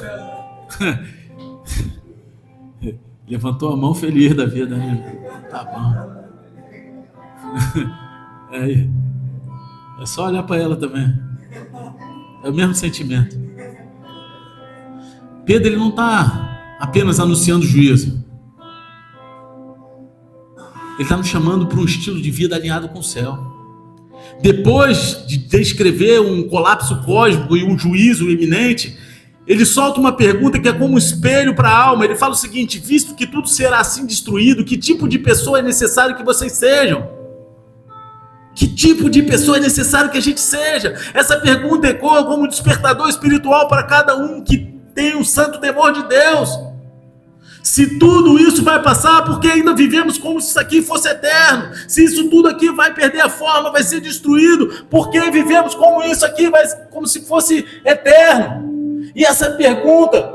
Levantou a mão feliz da vida, né? Tá bom. É só olhar para ela também. É o mesmo sentimento. Pedro ele não está apenas anunciando juízo. Ele está nos chamando para um estilo de vida alinhado com o céu. Depois de descrever um colapso cósmico e um juízo iminente, ele solta uma pergunta que é como um espelho para a alma. Ele fala o seguinte: visto que tudo será assim destruído, que tipo de pessoa é necessário que vocês sejam? Que tipo de pessoa é necessário que a gente seja? Essa pergunta ecoa como um despertador espiritual para cada um que tem um santo temor de Deus. Se tudo isso vai passar, porque ainda vivemos como se isso aqui fosse eterno? Se isso tudo aqui vai perder a forma, vai ser destruído, porque vivemos como isso aqui, como se fosse eterno? E essa pergunta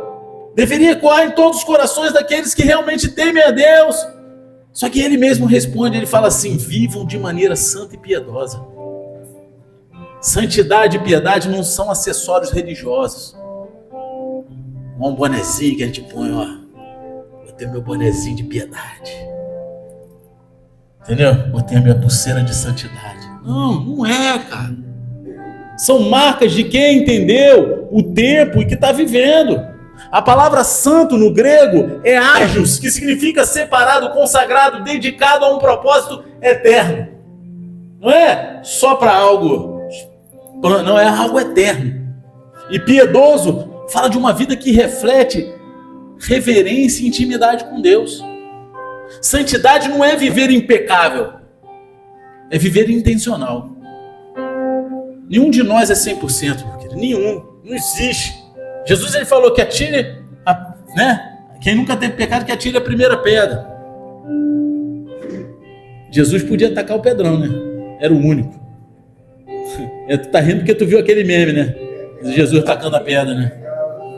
deveria ecoar em todos os corações daqueles que realmente temem a Deus. Só que ele mesmo responde, ele fala assim: vivam de maneira santa e piedosa. Santidade e piedade não são acessórios religiosos. Um bonezinho que a gente põe, ó. Botei meu bonezinho de piedade. Entendeu? Botei a minha pulseira de santidade. Não é, cara. São marcas de quem entendeu o tempo e que está vivendo. A palavra santo no grego é ágios, que significa separado, consagrado, dedicado a um propósito eterno. Não é só para algo, não, é algo eterno. E piedoso fala de uma vida que reflete reverência e intimidade com Deus. Santidade não é viver impecável, é viver intencional. Nenhum de nós é 100%, meu querido. Nenhum. Não existe. Jesus ele falou que atire, né? Quem nunca teve pecado que atire a primeira pedra. Jesus podia atacar o Pedrão, né? Era o único. Tu tá rindo porque tu viu aquele meme, né? Jesus tacando a pedra, né?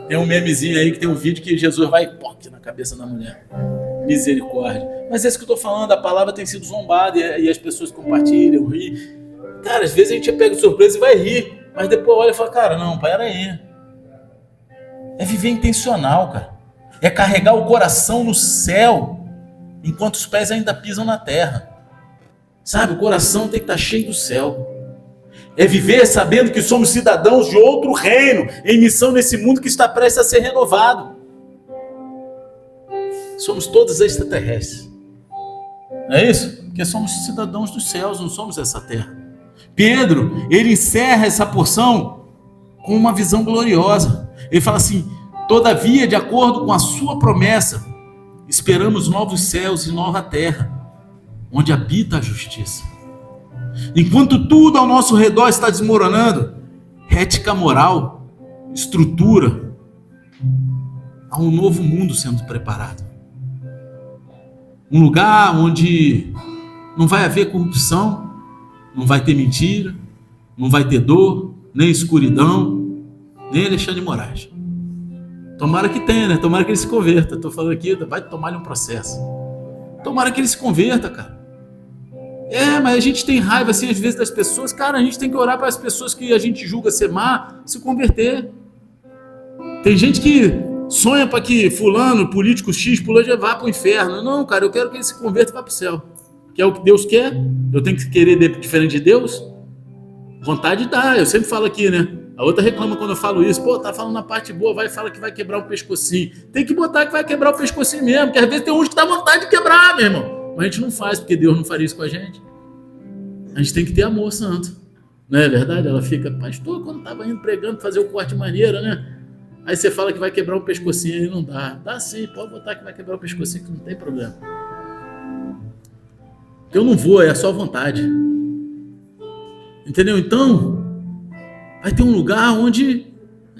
Tem um memezinho aí que tem um vídeo que Jesus vai na cabeça da mulher. Misericórdia. Mas é isso que eu tô falando, a palavra tem sido zombada e as pessoas compartilham, riem. Cara, às vezes a gente pega de surpresa e vai rir, mas depois olha e fala, cara, não, pera aí. É viver intencional, cara. É carregar o coração no céu, enquanto os pés ainda pisam na terra. Sabe, o coração tem que estar cheio do céu. É viver sabendo que somos cidadãos de outro reino, em missão nesse mundo que está prestes a ser renovado. Somos todos extraterrestres. Não é isso? Porque somos cidadãos dos céus, não somos essa terra. Pedro, ele encerra essa porção com uma visão gloriosa. Ele fala assim, todavia, de acordo com a sua promessa, esperamos novos céus e nova terra, onde habita a justiça. Enquanto tudo ao nosso redor está desmoronando, ética moral, estrutura, há um novo mundo sendo preparado. Um lugar onde não vai haver corrupção, não vai ter mentira, não vai ter dor, nem escuridão, nem Alexandre de Moraes. Tomara que tenha, né? Tomara que ele se converta. Estou falando aqui, vai tomar-lhe um processo. Tomara que ele se converta, cara. Mas a gente tem raiva, assim, às vezes, das pessoas. Cara, a gente tem que orar para as pessoas que a gente julga ser má se converter. Tem gente que sonha para que fulano, político X, pulando vá para o inferno. Não, cara, eu quero que ele se converta e vá para o céu. Que é o que Deus quer. Eu tenho que querer diferente de Deus. Vontade dá. Eu sempre falo aqui, né? A outra reclama quando eu falo isso. Pô, tá falando na parte boa, vai e fala que vai quebrar o pescocinho. Tem que botar que vai quebrar o pescocinho mesmo, porque às vezes tem uns que dá vontade de quebrar, meu irmão. Mas a gente não faz, porque Deus não faria isso com a gente. A gente tem que ter amor santo. Não é verdade? Ela fica, pastor, quando estava indo pregando, fazer o corte maneira, né? Aí você fala que vai quebrar o pescocinho, aí não dá. Dá sim, pode botar que vai quebrar o pescocinho, que não tem problema. Eu não vou, é só vontade. Entendeu? Então, vai ter um lugar onde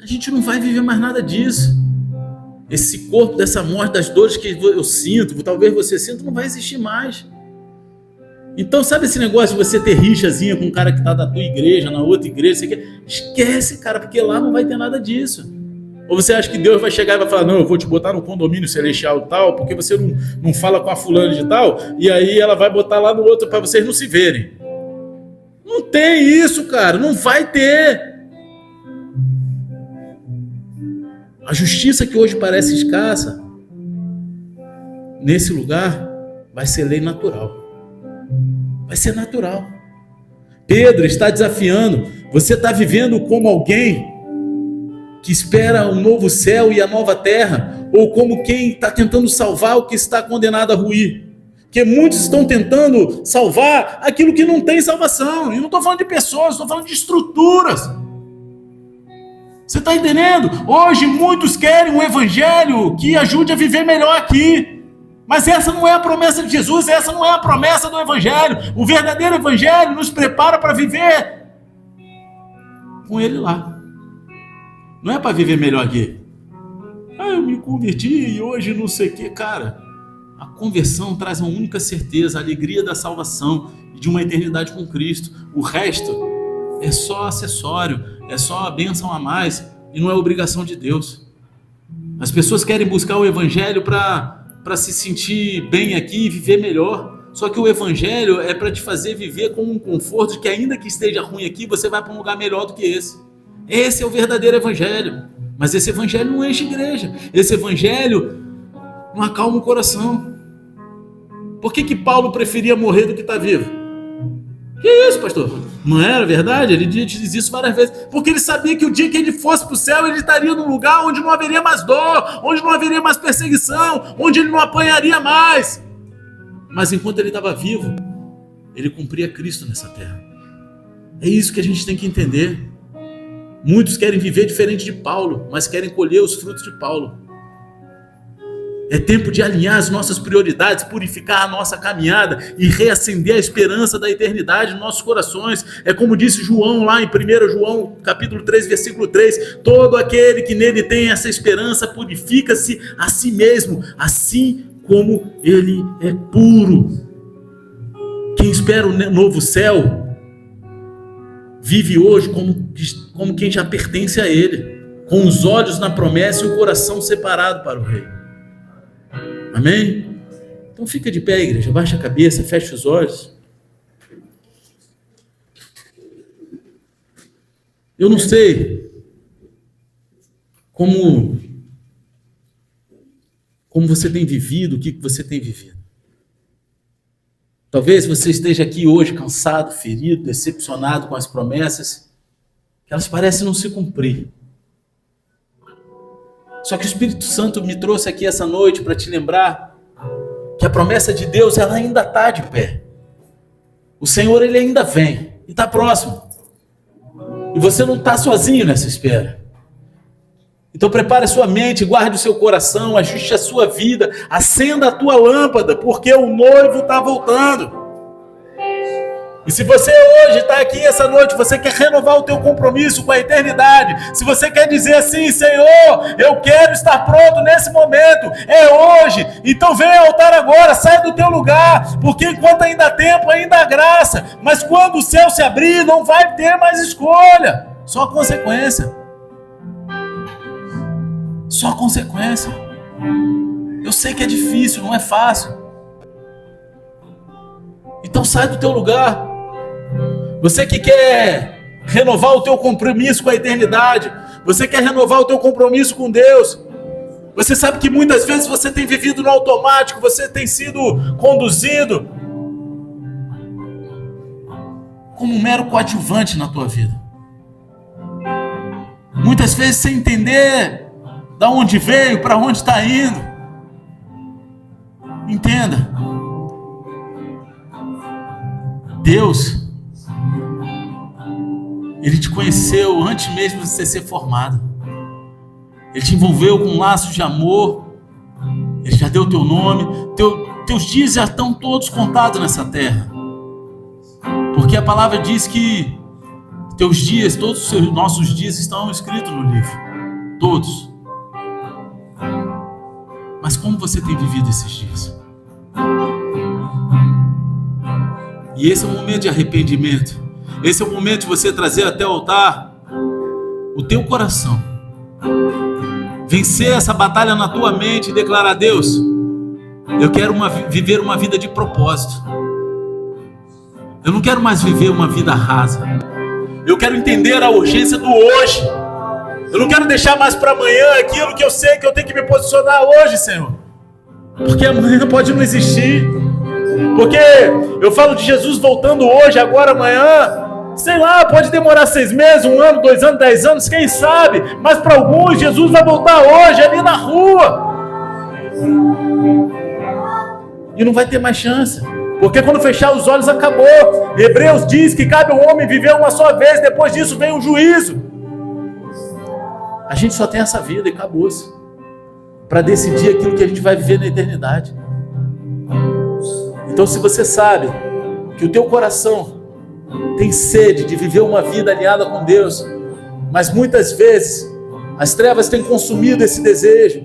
a gente não vai viver mais nada disso. Esse corpo dessa morte, das dores que eu sinto, talvez você sinta, não vai existir mais. Então, sabe esse negócio de você ter rixazinha com um cara que está da tua igreja, na outra igreja, esquece, cara, porque lá não vai ter nada disso. Ou você acha que Deus vai chegar e vai falar, não, eu vou te botar no condomínio celestial tal, porque você não fala com a fulana de tal, e aí ela vai botar lá no outro para vocês não se verem. Não tem isso, cara, não vai ter. A justiça que hoje parece escassa, nesse lugar, vai ser lei natural. Vai ser natural. Pedro está desafiando. Você está vivendo como alguém que espera um novo céu e a nova terra, ou como quem está tentando salvar o que está condenado a ruir? Porque muitos estão tentando salvar aquilo que não tem salvação. E não estou falando de pessoas, estou falando de estruturas. Você está entendendo? Hoje muitos querem um evangelho que ajude a viver melhor aqui. Mas essa não é a promessa de Jesus, essa não é a promessa do evangelho. O verdadeiro evangelho nos prepara para viver com ele lá. Não é para viver melhor aqui. Eu me converti e hoje não sei o que. Cara, a conversão traz uma única certeza, a alegria da salvação e de uma eternidade com Cristo. O resto é só acessório, é só a bênção a mais e não é obrigação de Deus. As pessoas querem buscar o evangelho para se sentir bem aqui e viver melhor. Só que o evangelho é para te fazer viver com um conforto de que ainda que esteja ruim aqui, você vai para um lugar melhor do que esse. Esse é o verdadeiro evangelho. Mas esse evangelho não enche igreja. Esse evangelho não acalma o coração. Por que Paulo preferia morrer do que estar vivo? Que isso, pastor? Não era verdade? Ele diz isso várias vezes. Porque ele sabia que o dia que ele fosse para o céu, ele estaria num lugar onde não haveria mais dor, onde não haveria mais perseguição, onde ele não apanharia mais. Mas enquanto ele estava vivo, ele cumpria Cristo nessa terra. É isso que a gente tem que entender. Muitos querem viver diferente de Paulo, mas querem colher os frutos de Paulo. É tempo de alinhar as nossas prioridades, purificar a nossa caminhada e reacender a esperança da eternidade nos nossos corações. É como disse João lá em 1 João, capítulo 3, versículo 3. Todo aquele que nele tem essa esperança purifica-se a si mesmo, assim como ele é puro. Quem espera o novo céu vive hoje como quem já pertence a ele, com os olhos na promessa e o coração separado para o Rei. Amém? Então fica de pé, igreja, baixa a cabeça, fecha os olhos. Eu não sei como você tem vivido, o que você tem vivido. Talvez você esteja aqui hoje cansado, ferido, decepcionado com as promessas, que elas parecem não se cumprir. Só que o Espírito Santo me trouxe aqui essa noite para te lembrar que a promessa de Deus ela ainda está de pé. O Senhor ele ainda vem e está próximo. E você não está sozinho nessa espera. Então prepare a sua mente, guarde o seu coração, ajuste a sua vida, acenda a tua lâmpada, porque o noivo está voltando. E se você hoje está aqui essa noite, você quer renovar o teu compromisso com a eternidade, se você quer dizer assim, Senhor, eu quero estar pronto nesse momento, é hoje, então vem ao altar agora, sai do teu lugar, porque enquanto ainda há tempo, ainda há graça, mas quando o céu se abrir, não vai ter mais escolha, só consequência. Só consequência. Eu sei que é difícil, não é fácil. Então sai do teu lugar. Você que quer renovar o teu compromisso com a eternidade, você quer renovar o teu compromisso com Deus, você sabe que muitas vezes você tem vivido no automático, você tem sido conduzido como um mero coadjuvante na tua vida. Muitas vezes sem entender da onde veio, para onde está indo. Entenda. Deus, Ele te conheceu antes mesmo de você ser formado. Ele te envolveu com um laço de amor. Ele já deu o teu nome. Teus dias já estão todos contados nessa terra. Porque a palavra diz que teus dias, todos os nossos dias estão escritos no livro. Todos. Mas como você tem vivido esses dias? E esse é o momento de arrependimento. Esse é o momento de você trazer até o altar o teu coração. Vencer essa batalha na tua mente e declarar: Deus, eu quero viver uma vida de propósito. Eu não quero mais viver uma vida rasa. Eu quero entender a urgência do hoje. Eu não quero deixar mais para amanhã aquilo que eu sei que eu tenho que me posicionar hoje, Senhor. Porque amanhã pode não existir. Porque eu falo de Jesus voltando hoje, agora, amanhã. Sei lá, pode demorar 6 meses, 1 ano, 2 anos, 10 anos, quem sabe. Mas para alguns, Jesus vai voltar hoje, ali na rua. E não vai ter mais chance. Porque quando fechar os olhos, acabou. Hebreus diz que cabe ao homem viver uma só vez, depois disso vem o juízo. A gente só tem essa vida e acabou-se. Para decidir aquilo que a gente vai viver na eternidade. Então, se você sabe que o teu coração tem sede de viver uma vida alinhada com Deus, mas muitas vezes as trevas têm consumido esse desejo.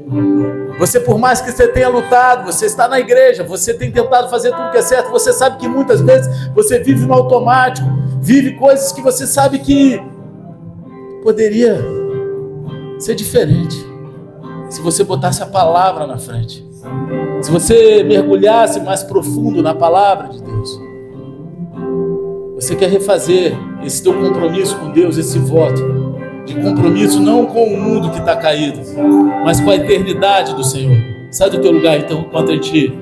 Você, por mais que você tenha lutado, você está na igreja, você tem tentado fazer tudo que é certo, você sabe que muitas vezes você vive no automático, vive coisas que você sabe que poderia ser diferente se você botasse a palavra na frente, se você mergulhasse mais profundo na palavra de Deus. Você quer refazer esse teu compromisso com Deus, esse voto de compromisso não com o mundo que está caído, mas com a eternidade do Senhor. Sai do teu lugar então, enquanto a gente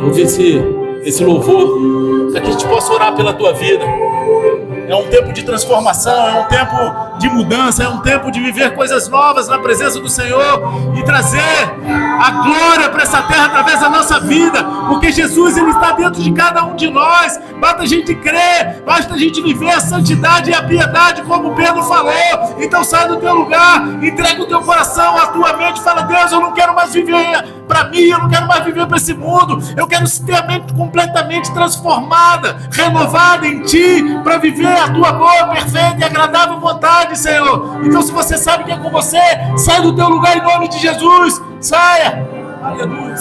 ouvir esse louvor, para que a gente possa orar pela tua vida. É um tempo de transformação, é um tempo de mudança, é um tempo de viver coisas novas na presença do Senhor e trazer a glória para essa terra através da nossa vida, porque Jesus, Ele está dentro de cada um de nós. Basta a gente crer, basta a gente viver a santidade e a piedade como Pedro falou. Então sai do teu lugar, entrega o teu coração, a tua mente, fala: Deus, eu não quero mais viver para mim, eu não quero mais viver para esse mundo, eu quero ter a mente completamente transformada, renovada em Ti, para viver a Tua boa, perfeita e agradável vontade, Senhor. Então, se você sabe que é com você, sai do teu lugar em nome de Jesus, saia. Aleluia.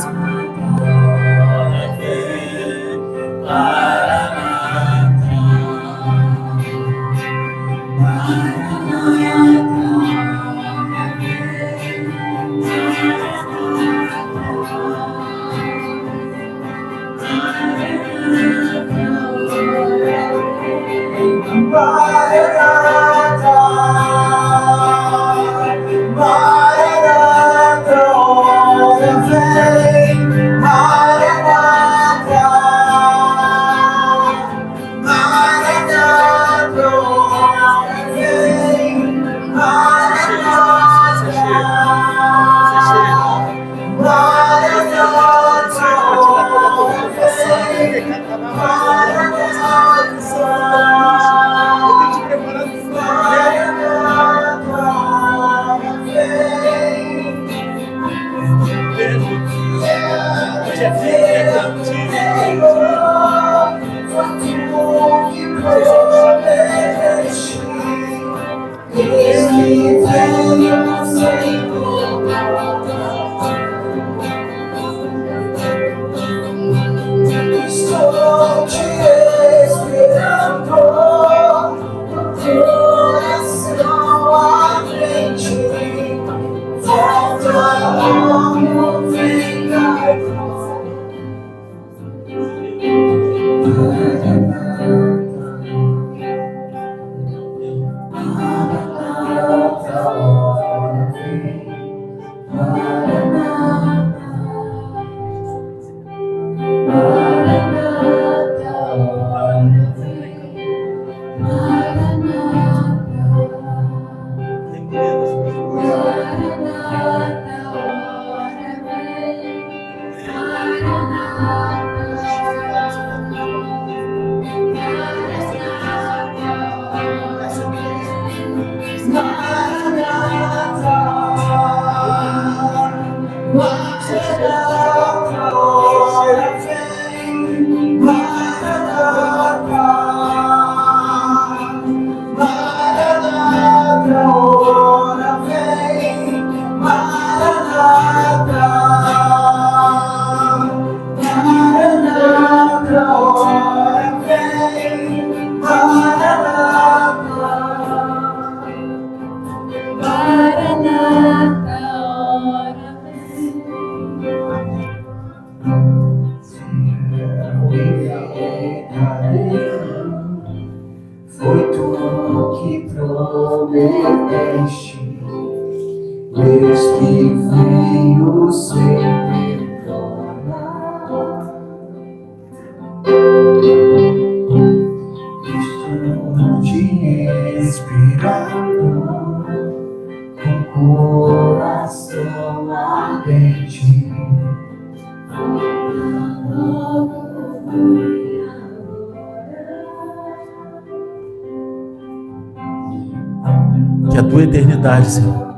Que a tua eternidade, Senhor,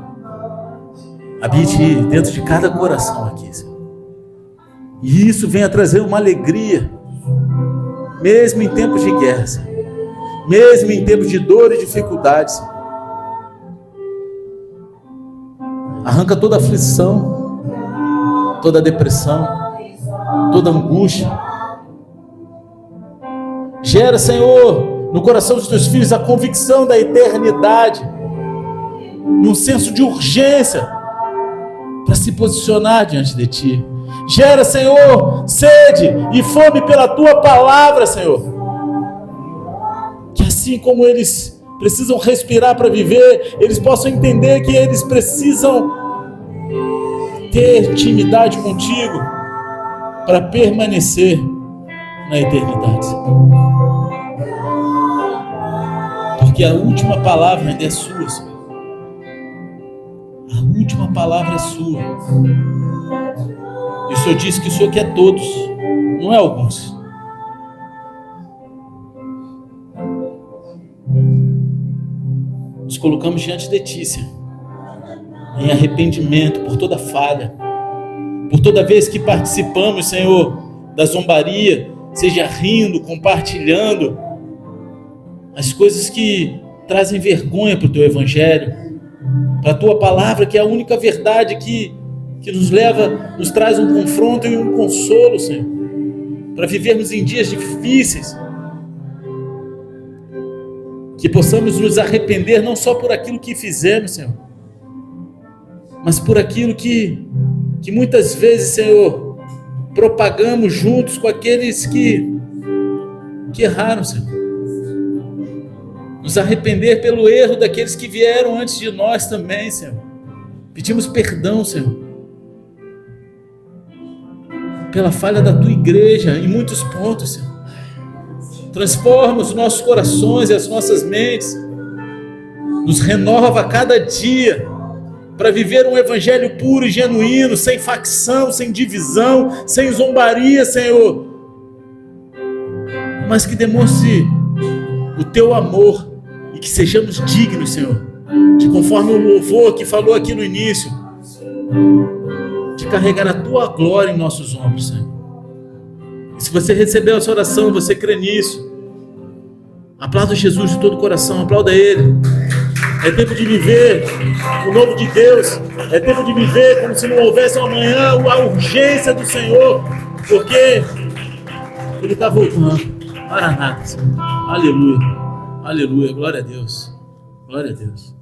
habite dentro de cada coração aqui, Senhor. E isso venha trazer uma alegria, mesmo em tempos de guerra, Senhor. Mesmo em tempos de dor e dificuldade, Senhor. Arranca toda aflição, toda depressão, toda angústia. Gera, Senhor, no coração dos teus filhos a convicção da eternidade, num senso de urgência para se posicionar diante de Ti. Gera, Senhor, sede e fome pela Tua palavra, Senhor. Que assim como eles precisam respirar para viver, eles possam entender que eles precisam ter intimidade contigo para permanecer na eternidade. porque a última palavra ainda é sua, Senhor. A última palavra é sua. E o Senhor disse que o Senhor quer todos, não é alguns. Nos colocamos diante de Ti, Senhor, em arrependimento por toda falha, por toda vez que participamos, Senhor, da zombaria, seja rindo, compartilhando as coisas que trazem vergonha para o Teu Evangelho, para a Tua palavra, que é a única verdade que nos leva, nos traz um confronto e um consolo, Senhor, para vivermos em dias difíceis, que possamos nos arrepender não só por aquilo que fizemos, Senhor, mas por aquilo que muitas vezes, Senhor, propagamos juntos com aqueles que erraram, Senhor. Nos arrepender pelo erro daqueles que vieram antes de nós também, Senhor. Pedimos perdão, Senhor, pela falha da Tua igreja em muitos pontos, Senhor. Transforma os nossos corações e as nossas mentes. Nos renova a cada dia para viver um evangelho puro e genuíno, sem facção, sem divisão, sem zombaria, Senhor. Mas que demonstre o Teu amor e que sejamos dignos, Senhor, de, conforme o louvor que falou aqui no início, de carregar a Tua glória em nossos ombros, Senhor. E se você recebeu essa oração, você crê nisso, aplauda Jesus de todo o coração, aplauda Ele. É tempo de viver o novo de Deus, é tempo de viver como se não houvesse um amanhã, a urgência do Senhor, porque Ele está voltando. Maranata, Senhor. Aleluia, aleluia, glória a Deus, glória a Deus.